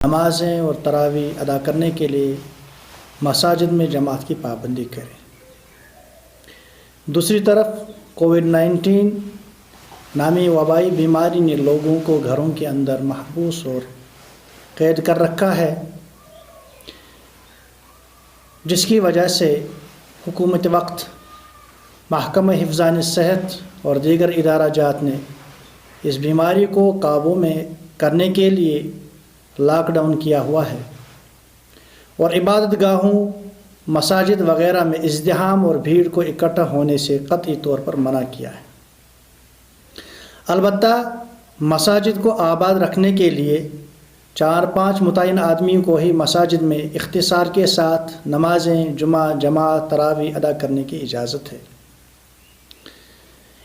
نمازیں اور تراویح ادا کرنے کے لیے مساجد میں جماعت کی پابندی کریں۔ دوسری طرف کووڈ-19 نامی وبائی بیماری نے لوگوں کو گھروں کے اندر محبوس اور قید کر رکھا ہے، جس کی وجہ سے حکومت وقت، محکمہ حفظان صحت اور دیگر ادارہ جات نے اس بیماری کو قابو میں کرنے کے لیے لاک ڈاؤن کیا ہوا ہے اور عبادت گاہوں، مساجد وغیرہ میں ازدحام اور بھیڑ کو اکٹھا ہونے سے قطعی طور پر منع کیا ہے۔ البتہ مساجد کو آباد رکھنے کے لیے 4-5 متعین آدمیوں کو ہی مساجد میں اختصار کے ساتھ نمازیں جمعہ، جماعت، تراویح ادا کرنے کی اجازت ہے۔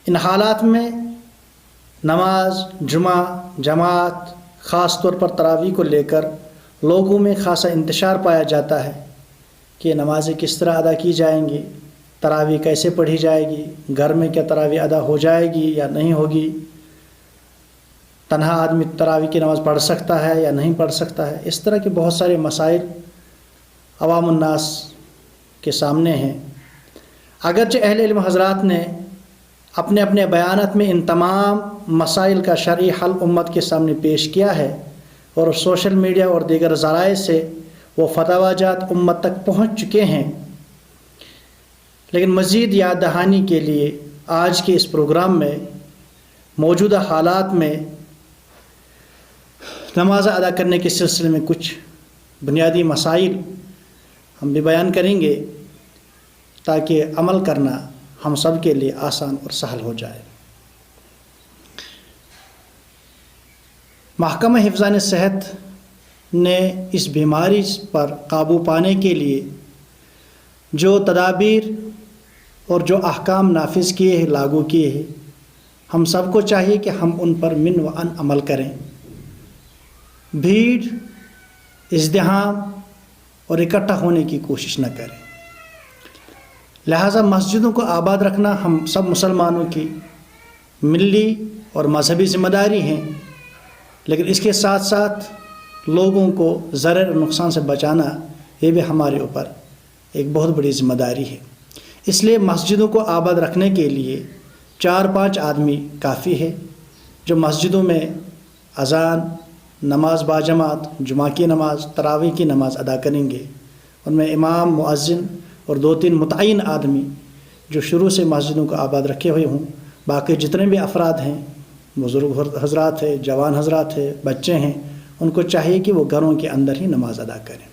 ان حالات میں نماز جمعہ، جماعت، خاص طور پر تراویح کو لے کر لوگوں میں خاصا انتشار پایا جاتا ہے کہ نمازیں کس طرح ادا کی جائیں گی، تراویح کیسے پڑھی جائے گی، گھر میں کیا تراویح ادا ہو جائے گی یا نہیں ہوگی، تنہا آدمی تراویح کی نماز پڑھ سکتا ہے یا نہیں پڑھ سکتا ہے۔ اس طرح کے بہت سارے مسائل عوام الناس کے سامنے ہیں۔ اگرچہ اہل علم حضرات نے اپنے اپنے بیانات میں ان تمام مسائل کا شرعی حل امت کے سامنے پیش کیا ہے اور سوشل میڈیا اور دیگر ذرائع سے وہ فتویٰ جات امت تک پہنچ چکے ہیں، لیکن مزید یاد دہانی کے لیے آج کے اس پروگرام میں موجودہ حالات میں نماز ادا کرنے کے سلسلے میں کچھ بنیادی مسائل ہم بھی بیان کریں گے تاکہ عمل کرنا ہم سب کے لیے آسان اور سہل ہو جائے۔ محکمہ حفظان صحت نے اس بیماری پر قابو پانے کے لیے جو تدابیر اور جو احکام نافذ کیے ہیں، لاگو کیے ہیں، ہم سب کو چاہیے کہ ہم ان پر من و عن عمل کریں۔ بھیڑ، ازدحام اور اکٹھا ہونے کی کوشش نہ کریں۔ لہٰذا مسجدوں کو آباد رکھنا ہم سب مسلمانوں کی ملی اور مذہبی ذمہ داری ہے، لیکن اس کے ساتھ ساتھ لوگوں کو ضرر اور نقصان سے بچانا یہ بھی ہمارے اوپر ایک بہت بڑی ذمہ داری ہے۔ اس لیے مسجدوں کو آباد رکھنے کے لیے 4-5 آدمی کافی ہے جو مسجدوں میں اذان، نماز باجماعت، جمعہ کی نماز، تراویح کی نماز ادا کریں گے۔ ان میں امام، مؤذن اور 2-3 متعین آدمی جو شروع سے مسجدوں کو آباد رکھے ہوئے ہوں۔ باقی جتنے بھی افراد ہیں، بزرگ حضرات ہیں، جوان حضرات ہیں، بچے ہیں، ان کو چاہیے کہ وہ گھروں کے اندر ہی نماز ادا کریں۔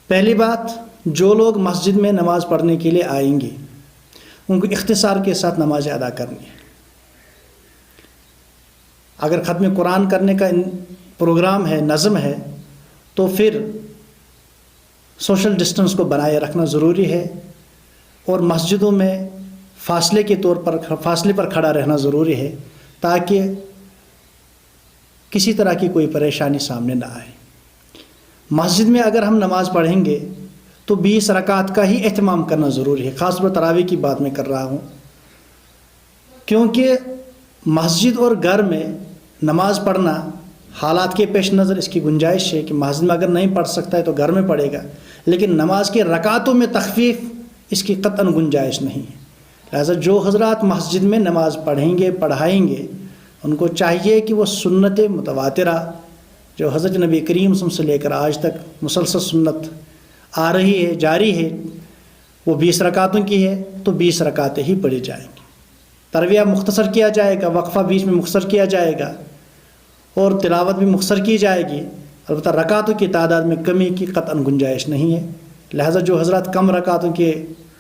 پہلی بات، جو لوگ مسجد میں نماز پڑھنے کے لیے آئیں گے ان کو اختصار کے ساتھ نمازیں ادا کرنی ہے۔ اگر ختم قرآن کرنے کا پروگرام ہے، نظم ہے، تو پھر سوشل ڈسٹنس کو بنائے رکھنا ضروری ہے اور مسجدوں میں فاصلے پر کھڑا رہنا ضروری ہے تاکہ کسی طرح کی کوئی پریشانی سامنے نہ آئے۔ مسجد میں اگر ہم نماز پڑھیں گے تو 20 رکعت کا ہی اہتمام کرنا ضروری ہے۔ خاص طور پر تراویح کی بات میں کر رہا ہوں، کیونکہ مسجد اور گھر میں نماز پڑھنا حالات کے پیش نظر اس کی گنجائش ہے کہ مسجد میں اگر نہیں پڑھ سکتا ہے تو گھر میں پڑھے گا، لیکن نماز کے رکعتوں میں تخفیف اس کی قطعاً گنجائش نہیں ہے۔ لہذا جو حضرات مسجد میں نماز پڑھیں گے، پڑھائیں گے، ان کو چاہیے کہ وہ سنت متواترہ جو حضرت نبی کریم صلی اللہ علیہ وسلم سے لے کر آج تک مسلسل سنت آ رہی ہے، جاری ہے، وہ 20 رکعتوں کی ہے تو 20 رکعتیں ہی پڑھی جائیں گی۔ ترویہ مختصر کیا جائے گا، وقفہ بیچ میں مختصر کیا جائے گا اور تلاوت بھی مختصر کی جائے گی، البتہ رکعتوں کی تعداد میں کمی کی قطعاً گنجائش نہیں ہے۔ لہذا جو حضرات کم رکعتوں کے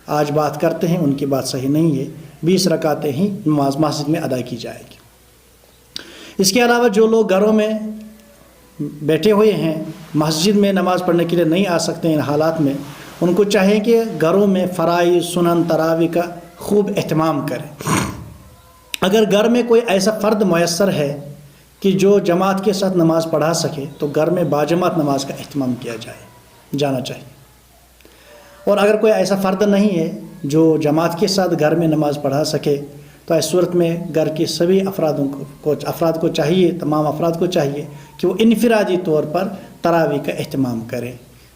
آج بات کرتے ہیں ان کی بات صحیح نہیں ہے، 20 رکعتیں ہی نماز مسجد میں ادا کی جائے گی۔ اس کے علاوہ جو لوگ گھروں میں بیٹھے ہوئے ہیں، مسجد میں نماز پڑھنے کے لیے نہیں آ سکتے ان حالات میں، ان کو چاہیے کہ گھروں میں فرائض، سنن، تراویح کا خوب اہتمام کریں۔ اگر گھر میں کوئی ایسا فرد میسر ہے کہ جو جماعت کے ساتھ نماز پڑھا سکے تو گھر میں باجماعت نماز کا اہتمام کیا جانا چاہیے، اور اگر کوئی ایسا فرد نہیں ہے جو جماعت کے ساتھ گھر میں نماز پڑھا سکے تو اس صورت میں گھر کے سبھی افراد کو چاہیے، تمام افراد کو چاہیے کہ وہ انفرادی طور پر تراویح کا اہتمام کرے،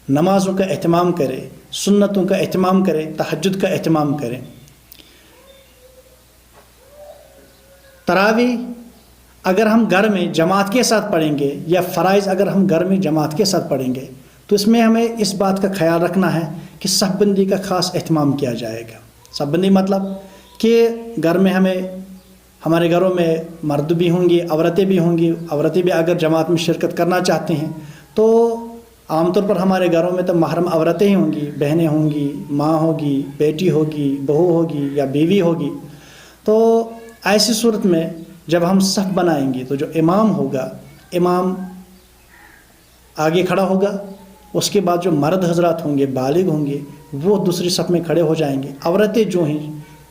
نمازوں کا اہتمام کرے، سنتوں کا اہتمام کرے، تہجد کا اہتمام کرے۔ تراویح اگر ہم گھر میں جماعت کے ساتھ پڑھیں گے، یا فرائض اگر ہم گھر میں جماعت کے ساتھ پڑھیں گے، تو اس میں ہمیں اس بات کا خیال رکھنا ہے کہ صف بندی کا خاص اہتمام کیا جائے گا۔ صف بندی مطلب کہ گھر میں ہمارے گھروں میں مرد بھی ہوں گی، عورتیں بھی ہوں گی، عورتیں بھی اگر جماعت میں شرکت کرنا چاہتے ہیں تو عام طور پر ہمارے گھروں میں تو محرم عورتیں ہی ہوں گی، بہنیں ہوں گی، ماں ہوگی، بیٹی ہوگی، بہو ہوگی یا بیوی ہوگی۔ تو ایسی صورت میں جب ہم صف بنائیں گے تو جو امام ہوگا، امام آگے کھڑا ہوگا، اس کے بعد جو مرد حضرات ہوں گے، بالغ ہوں گے، وہ دوسری صف میں کھڑے ہو جائیں گے۔ عورتیں جو ہیں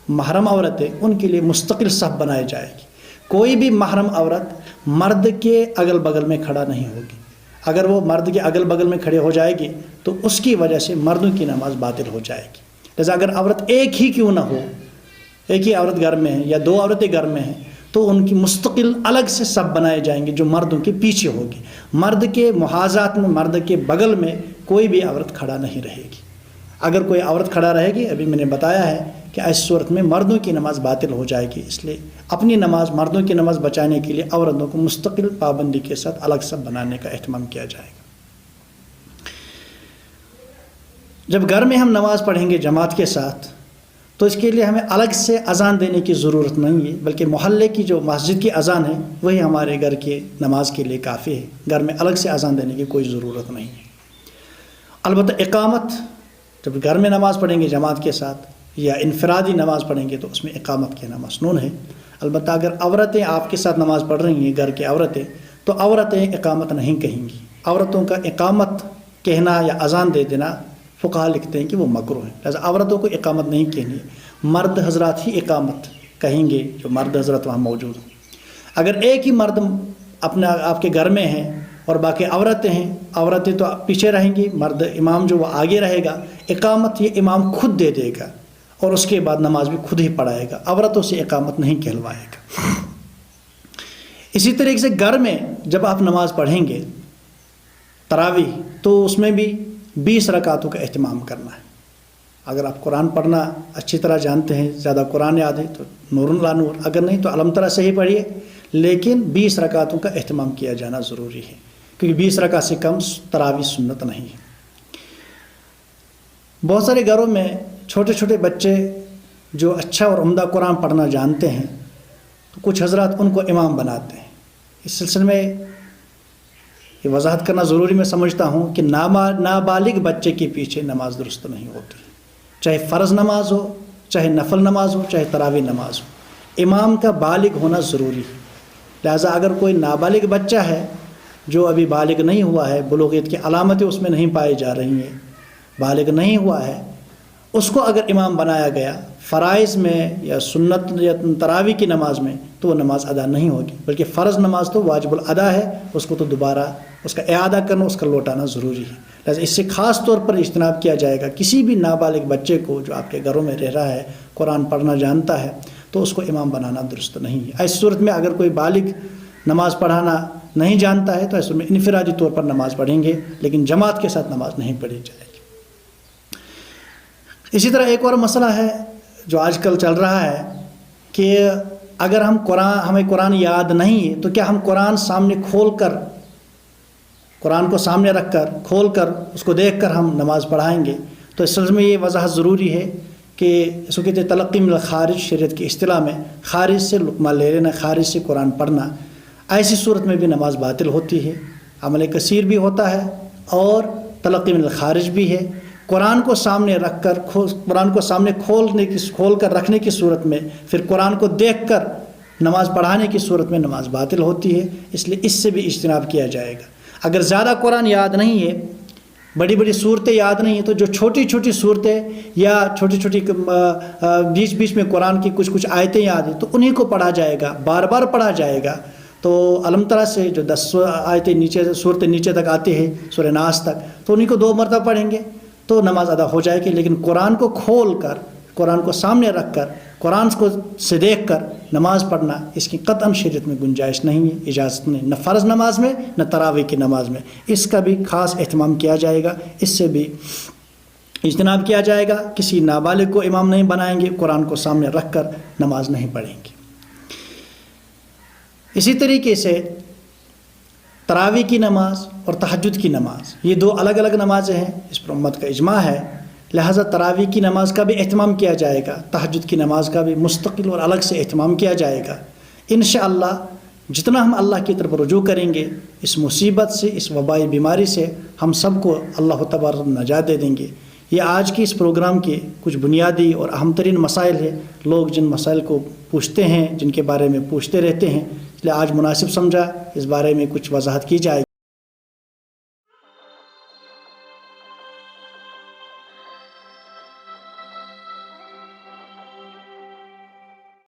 محرم عورتیں، ان کے لیے مستقل صف بنائی جائے گی۔ کوئی بھی محرم عورت مرد کے اگل بغل میں کھڑا نہیں ہوگی۔ اگر وہ مرد کے اگل بغل میں کھڑے ہو جائے گی تو اس کی وجہ سے مردوں کی نماز باطل ہو جائے گی۔ لہذا اگر عورت ایک ہی کیوں نہ ہو، ایک ہی عورت گھر میں ہے یا دو عورتیں گھر میں ہیں، تو ان کی مستقل الگ سے صف بنائے جائیں گے جو مردوں کے پیچھے ہوگی۔ مرد کے محاذات میں، مرد کے بغل میں کوئی بھی عورت کھڑا نہیں رہے گی۔ اگر کوئی عورت کھڑا رہے گی، ابھی میں نے بتایا ہے کہ اس صورت میں مردوں کی نماز باطل ہو جائے گی، اس لیے اپنی نماز، مردوں کی نماز بچانے کے لیے عورتوں کو مستقل پابندی کے ساتھ الگ صف بنانے کا اہتمام کیا جائے گا۔ جب گھر میں ہم نماز پڑھیں گے جماعت کے ساتھ تو اس کے لیے ہمیں الگ سے اذان دینے کی ضرورت نہیں ہے، بلکہ محلے کی جو مسجد کی اذان ہے وہی ہمارے گھر کے نماز کے لیے کافی ہے۔ گھر میں الگ سے اذان دینے کی کوئی ضرورت نہیں ہے۔ البتہ اقامت، جب گھر میں نماز پڑھیں گے جماعت کے ساتھ یا انفرادی نماز پڑھیں گے تو اس میں اقامت کہنا مسنون ہے۔ البتہ اگر عورتیں آپ کے ساتھ نماز پڑھ رہی ہیں، گھر کی عورتیں، تو عورتیں اقامت نہیں کہیں گی۔ عورتوں کا اقامت کہنا یا اذان دے دینا فقہا لکھتے ہیں کہ وہ مکروہ ہے، لہذا عورتوں کو اقامت نہیں کہنی ہے، مرد حضرات ہی اقامت کہیں گے جو مرد حضرات وہاں موجود ہیں۔ اگر ایک ہی مرد آپ کے گھر میں ہیں اور باقی عورتیں ہیں، عورتیں تو پیچھے رہیں گی، مرد امام جو وہ آگے رہے گا، اقامت یہ امام خود دے دے گا اور اس کے بعد نماز بھی خود ہی پڑھائے گا، عورتوں سے اقامت نہیں کہلوائے گا۔ اسی طریقے سے گھر میں جب آپ نماز پڑھیں گے تراویح، تو اس میں بھی 20 رکعتوں کا اہتمام کرنا ہے۔ اگر آپ قرآن پڑھنا اچھی طرح جانتے ہیں، زیادہ قرآن یاد ہے تو نور لا نور، اگر نہیں تو علم ترا سے ہی پڑھیے، لیکن 20 رکعتوں کا اہتمام کیا جانا ضروری ہے، کیونکہ 20 رکعت سے کم تراویح سنت نہیں ہے۔ بہت سارے گھروں میں چھوٹے چھوٹے بچے جو اچھا اور عمدہ قرآن پڑھنا جانتے ہیں تو کچھ حضرات ان کو امام بناتے ہیں۔ اس سلسلے میں یہ وضاحت کرنا ضروری میں سمجھتا ہوں کہ نابالغ بچے کے پیچھے نماز درست نہیں ہوتی، چاہے فرض نماز ہو، چاہے نفل نماز ہو، چاہے تراویح نماز ہو، امام کا بالغ ہونا ضروری ہے۔ لہٰذا اگر کوئی نابالغ بچہ ہے جو ابھی بالغ نہیں ہوا ہے، بلوغیت کی علامتیں اس میں نہیں پائی جا رہی ہیں، بالغ نہیں ہوا ہے، اس کو اگر امام بنایا گیا فرائض میں یا سنت یا تراویح کی نماز میں، تو وہ نماز ادا نہیں ہوگی، بلکہ فرض نماز تو واجب الادا ہے، اس کو تو دوبارہ اس کا اعادہ کرنا، اس کا لوٹانا ضروری ہے۔ لہٰذا اس سے خاص طور پر اجتناب کیا جائے گا، کسی بھی نابالغ بچے کو جو آپ کے گھروں میں رہ رہا ہے، قرآن پڑھنا جانتا ہے، تو اس کو امام بنانا درست نہیں ہے۔ ایسی صورت میں اگر کوئی بالغ نماز پڑھانا نہیں جانتا ہے تو ایسے میں انفرادی طور پر نماز پڑھیں گے، لیکن جماعت کے ساتھ نماز نہیں پڑھی جائے گی۔ اسی طرح ایک اور مسئلہ ہے جو آج کل چل رہا ہے کہ اگر ہمیں قرآن یاد نہیں ہے تو کیا ہم قرآن سامنے کھول کر، قرآن کو سامنے رکھ کر کھول کر اس کو دیکھ کر ہم نماز پڑھائیں گے؟ تو اس سلسلے میں یہ وضاحت ضروری ہے کہ اس کو کہتے ہیں تلقی من الخارج، شریعت کی اصطلاح میں خارج سے لقمہ لے لینا، خارج سے قرآن پڑھنا، ایسی صورت میں بھی نماز باطل ہوتی ہے، عمل کثیر بھی ہوتا ہے اور تلقی من الخارج بھی ہے۔ قرآن کو سامنے رکھ کر، قرآن کو سامنے کھول کر رکھنے کی صورت میں پھر قرآن کو دیکھ کر نماز پڑھانے کی صورت میں نماز باطل ہوتی ہے، اس لیے اس سے بھی اجتناب کیا جائے گا۔ اگر زیادہ قرآن یاد نہیں ہے، بڑی بڑی صورتیں یاد نہیں ہیں، تو جو چھوٹی چھوٹی صورتیں یا چھوٹی چھوٹی بیچ بیچ میں قرآن کی کچھ آیتیں یاد ہیں تو انہیں کو پڑھا جائے گا، بار بار پڑھا جائے گا۔ تو علم ترا سے جو 10 آیتیں نیچے، صورتیں نیچے تک آتی ہیں، سورہ ناس تک، تو انہیں کو 2 مرتبہ پڑھیں گے تو نماز ادا ہو جائے گی۔ لیکن قرآن کو کھول کر، قرآن کو سامنے رکھ کر قرآن کو سے دیکھ کر نماز پڑھنا اس کی قطعاً شریعت میں گنجائش نہیں ہے، اجازت نہیں، نہ فرض نماز میں نہ تراویح کی نماز میں۔ اس کا بھی خاص اہتمام کیا جائے گا، اس سے بھی اجتناب کیا جائے گا۔ کسی نابالغ کو امام نہیں بنائیں گے، قرآن کو سامنے رکھ کر نماز نہیں پڑھیں گے۔ اسی طریقے سے تراویح کی نماز اور تہجد کی نماز، یہ دو الگ الگ نمازیں ہیں، اس پر امت کا اجماع ہے، لہٰذا تراویح کی نماز کا بھی اہتمام کیا جائے گا، تہجد کی نماز کا بھی مستقل اور الگ سے اہتمام کیا جائے گا۔ انشاءاللہ جتنا ہم اللہ کی طرف رجوع کریں گے، اس مصیبت سے، اس وبائی بیماری سے ہم سب کو اللہ تبارک نجات دے دیں گے۔ یہ آج کی اس پروگرام کے کچھ بنیادی اور اہم ترین مسائل ہیں۔ لوگ جن مسائل کو پوچھتے ہیں، جن کے بارے میں پوچھتے رہتے ہیں، اس لیے آج مناسب سمجھا اس بارے میں کچھ وضاحت کی جائے۔